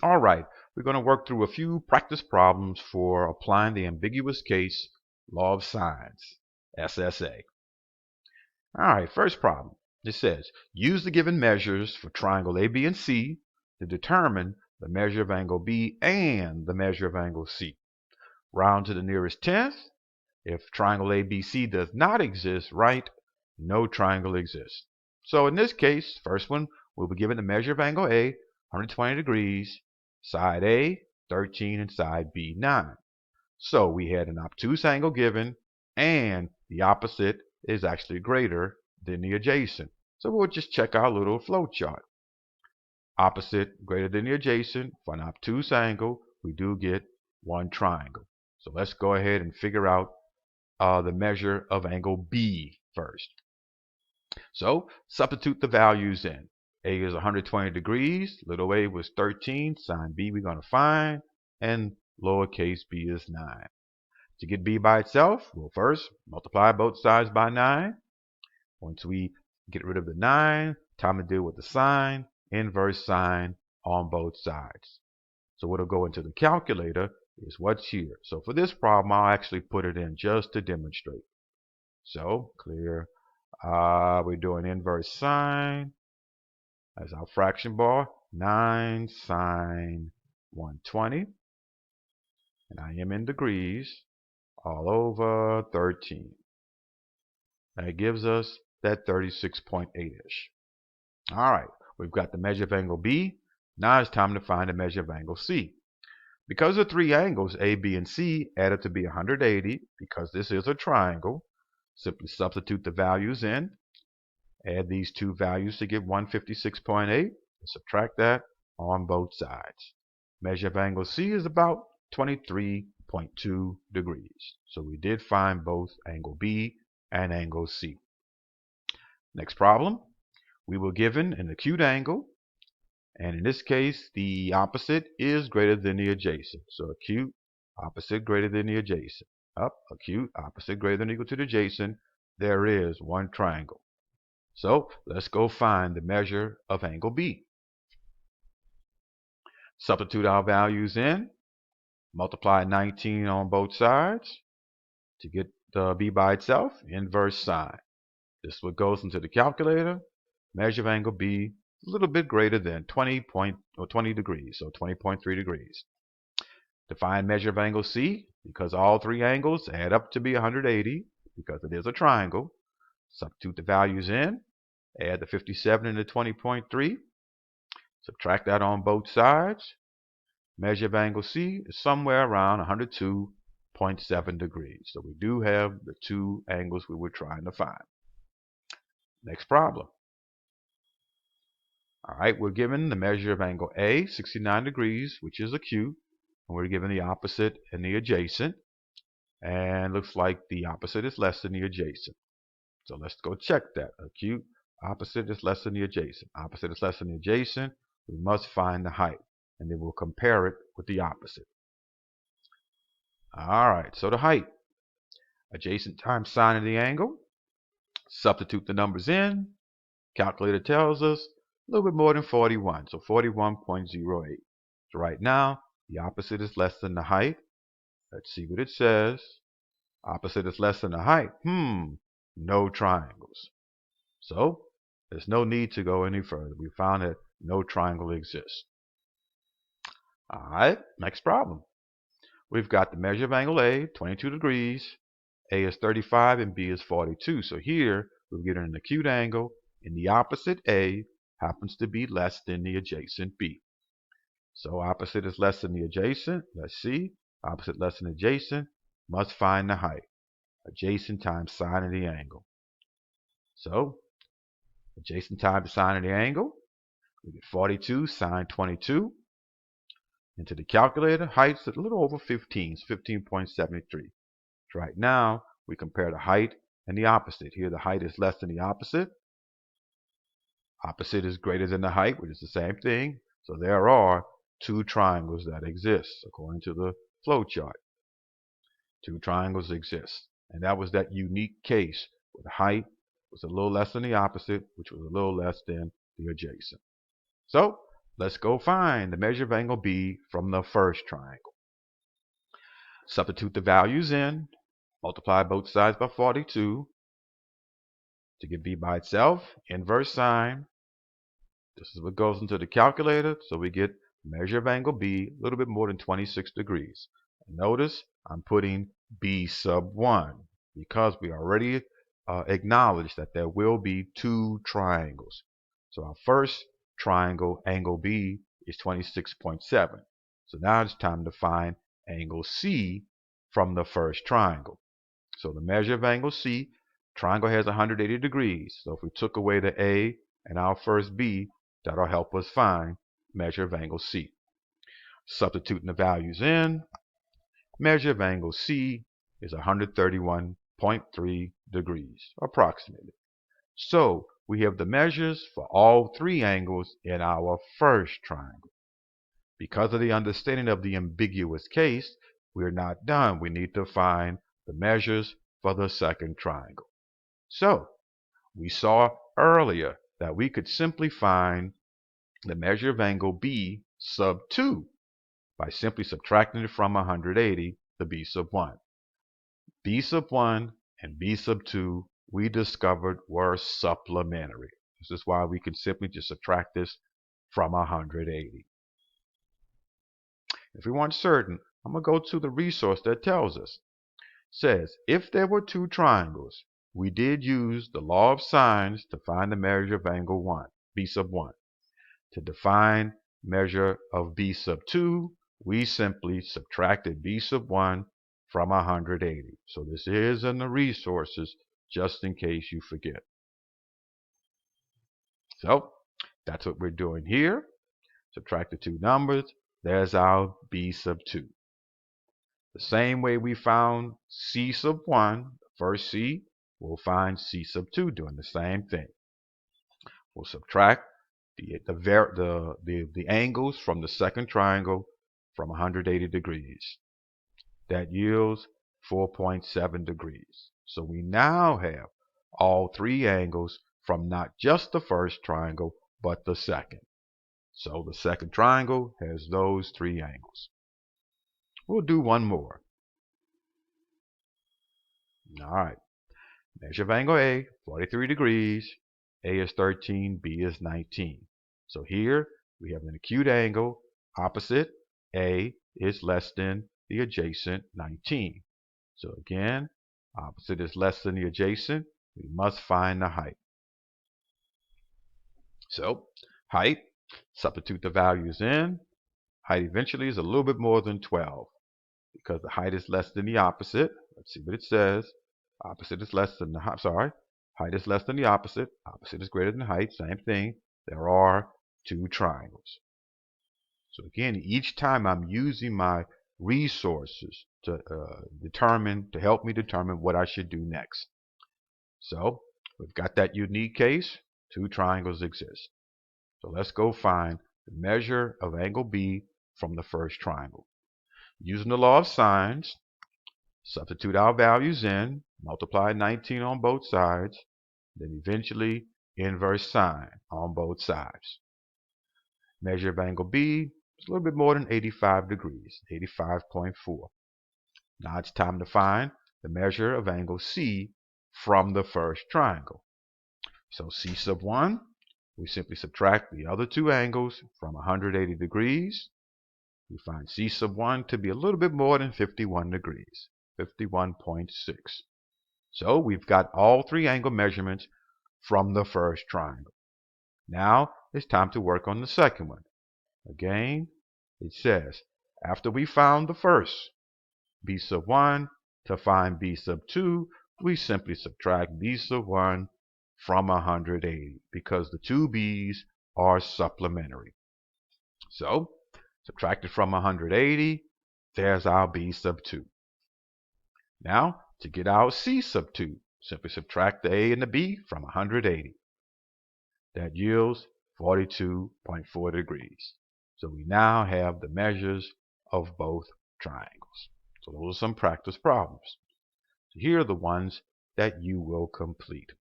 All right, we're going to work through a few practice problems for applying the ambiguous case law of sines, SSA. All right, first problem. It says, use the given measures for triangle A, B, and C to determine the measure of angle B and the measure of angle C. Round to the nearest tenth. If triangle ABC does not exist, write no triangle exists. So in this case, first one, we'll be given the measure of angle A, 120 degrees, side A, 13, and side B, 9. So we had an obtuse angle given, and the opposite is actually greater than the adjacent. So we'll just check our little flow chart. Opposite greater than the adjacent, for an obtuse angle, we do get one triangle. So let's go ahead and figure out the measure of angle B first. So substitute the values in. A is 120 degrees, little a was 13, sine B we're going to find, and lowercase b is 9. To get b by itself, we'll first multiply both sides by 9. Once we get rid of the 9, time to deal with the sine, inverse sine on both sides. So what'll go into the calculator is what's here. So for this problem, I'll actually put it in just to demonstrate. So clear. We're doing inverse sine as our fraction bar. 9 sine 120. And I am in degrees all over 13. That gives us that 36.8-ish. All right, we've got the measure of angle B. Now it's time to find the measure of angle C. Because the three angles A, B, and C add up to be 180, because this is a triangle, simply substitute the values in. Add these two values to get 156.8 and subtract that on both sides. Measure of angle C is about 23.2 degrees. So we did find both angle B and angle C. Next problem. We were given an acute angle, and in this case the opposite is greater than the adjacent. So acute, opposite greater than the adjacent. Up, acute, opposite greater than or equal to the adjacent. There is one triangle. So let's go find the measure of angle B. Substitute our values in. Multiply 19 on both sides to get B by itself. Inverse sine. This is what goes into the calculator. Measure of angle B is a little bit greater than 20 degrees, so 20.3 degrees. To find measure of angle C, because all three angles add up to be 180, because it is a triangle, substitute the values in. Add the 57 and the 20.3. Subtract that on both sides. Measure of angle C is somewhere around 102.7 degrees. So we do have the two angles we were trying to find. Next problem. All right, we're given the measure of angle A, 69 degrees, which is acute. And we're given the opposite and the adjacent. And looks like the opposite is less than the adjacent. So let's go check that. Acute, opposite is less than the adjacent. Opposite is less than the adjacent. We must find the height. And then we'll compare it with the opposite. All right, so the height. Adjacent times sine of the angle. Substitute the numbers in. Calculator tells us a little bit more than 41, so 41.08. So right now, the opposite is less than the height. Let's see what it says. Opposite is less than the height. No triangles. So there's no need to go any further. We found that no triangle exists. All right, next problem. We've got the measure of angle A, 22 degrees. A is 35 and B is 42. So here we're getting an acute angle, and the opposite A happens to be less than the adjacent B. So opposite is less than the adjacent. Let's see. Opposite less than adjacent. Must find the height. Adjacent times sine of the angle. So adjacent times sine of the angle. We get 42 sine 22. Into the calculator, height's a little over 15. It's 15.73. So right now, we compare the height and the opposite. Here the height is less than the opposite. Opposite is greater than the height, which is the same thing. So there are two triangles that exist, according to the flow chart. Two triangles exist. And that was that unique case where the height was a little less than the opposite, which was a little less than the adjacent. So let's go find the measure of angle B from the first triangle. Substitute the values in, multiply both sides by 42 to get B by itself, inverse sine. This is what goes into the calculator, so we get measure of angle B a little bit more than 26 degrees. And notice I'm putting B sub 1 because we already acknowledged that there will be two triangles. So our first triangle, angle B, is 26.7. So now it's time to find angle C from the first triangle. So the measure of angle C, triangle has 180 degrees. So if we took away the A and our first B, that'll help us find measure of angle C. Substituting the values in, measure of angle C is 131.3 degrees, approximately. So we have the measures for all three angles in our first triangle. Because of the understanding of the ambiguous case, we're not done. We need to find the measures for the second triangle. So we saw earlier that we could simply find the measure of angle B sub 2 by simply subtracting it from 180, the B sub 1. B sub 1 and B sub 2 we discovered were supplementary. This is why we can simply just subtract this from 180. If we want certain, I'm going to go to the resource that tells us. It says, if there were two triangles, we did use the law of sines to find the measure of angle 1, B sub 1. To define measure of B sub 2, we simply subtracted B sub 1 from 180. So this is in the resources just in case you forget. So that's what we're doing here. Subtract the two numbers. There's our B sub 2. The same way we found C sub 1, the first C, we'll find C sub 2 doing the same thing. We'll subtract the angles from the second triangle from 180 degrees. That yields 4.7 degrees. So we now have all three angles from not just the first triangle, but the second. So the second triangle has those three angles. We'll do one more. All right. Measure of angle A, 43 degrees. A is 13, B is 19. So here we have an acute angle opposite. A is less than the adjacent 19. So again, opposite is less than the adjacent. We must find the height. So height, substitute the values in. Height eventually is a little bit more than 12 because the height is less than the opposite. Let's see what it says. Opposite is less than the height is less than the opposite. Opposite is greater than height. Same thing. There are two triangles. So again, each time I'm using my resources to help me determine what I should do next. So we've got that unique case. Two triangles exist. So let's go find the measure of angle B from the first triangle. Using the law of sines, substitute our values in, multiply 19 on both sides, then eventually inverse sine on both sides. Measure of angle B is a little bit more than 85 degrees, 85.4. Now it's time to find the measure of angle C from the first triangle. So C sub 1, we simply subtract the other two angles from 180 degrees. We find C sub 1 to be a little bit more than 51 degrees, 51.6. So we've got all three angle measurements from the first triangle. Now it's time to work on the second one. Again, it says, after we found the first, B sub 1, to find B sub 2, we simply subtract B sub 1 from 180 because the two B's are supplementary. So, subtracted from 180, there's our B sub 2. Now, to get our C sub 2, simply subtract the A and the B from 180. That yields 42.4 degrees. So we now have the measures of both triangles. So those are some practice problems. So here are the ones that you will complete.